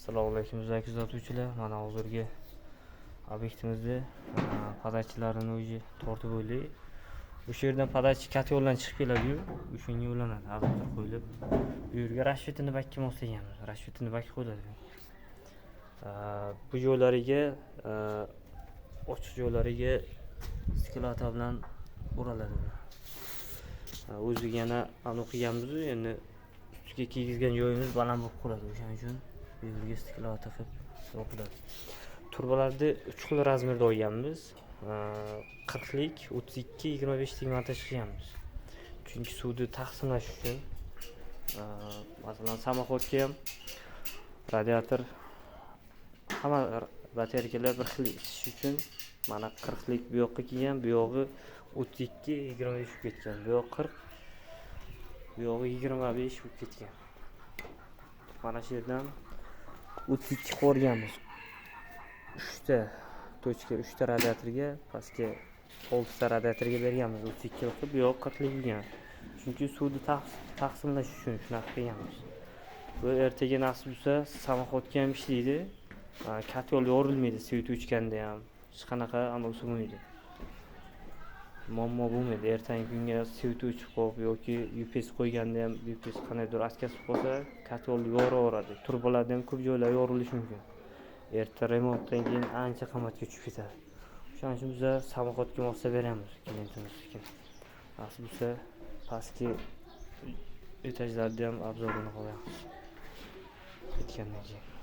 Assalomu alaykum kuzatuvchilar. Mana hozirgi obyektimizda podachilarini o'zi tortib o'ylaydi. O'sha yerdan podachi kat yo'ldan chiqib keladi-yu, o'shanga yo'llanadi. Azotor qo'yilib. Bu yerga rashvetini bakka moslaganmiz. Rashvetini bakka qo'yiladi. Bu joylariga ochiq joylariga skelata bilan o'raladi. O'ziga yana o'qiganmiz, endi ustiga kiygizgan joyimiz baland bo'lib qoladi. O'shaning uchun bu yerga skelata qilib o'qiladi. Turbalarni 3 xil razmerda olganmiz. 40 lik, 32, 25 lik montaj qilganmiz. Chunki suvni taqsimlash uchun masalan samoxodga ham radiator hamma bataryalar bir xil isish uchun mana 40 lik bu yoqqa kelgan, bu yog'i 32, 25 bo'lib ketgan. Bu yoq 40, bu yog'i 25 bo'lib ketgan. Mana shu yerdan 32 qo'rganmiz. 3 ta tochka, 3 ta radiatorga, pastga 6 ta radiatorga berganmiz. 32 qilib, bu yoq 40 lik bo'lgan. Chunki suvni taqsimlash uchun shunaqa qilganmiz. Bu ertaga nasib bo'lsa samoxodga ham ishlaydi. Kat yo'l yorilmaydi, svet o'chganda ham. Hech qanaqa amalsi bo'lmaydi. Muammo bo'lmaydi. Ertangi kunga svet o'chib qolib yoki UPS qo'yganda ham UPS qanaydir askasib qolsa, kat yo'l yoraveradi. Turbalarda ham ko'p joylar yorilishi mumkin. Erta remontdan keyin ancha qimmatga tushib ketadi. Shuning uchun biz samoxodga moslab beramiz klientimizga. Nasib bo'lsa pastki etajlarda ham obzorini qo'yamiz. Ketgandan keyin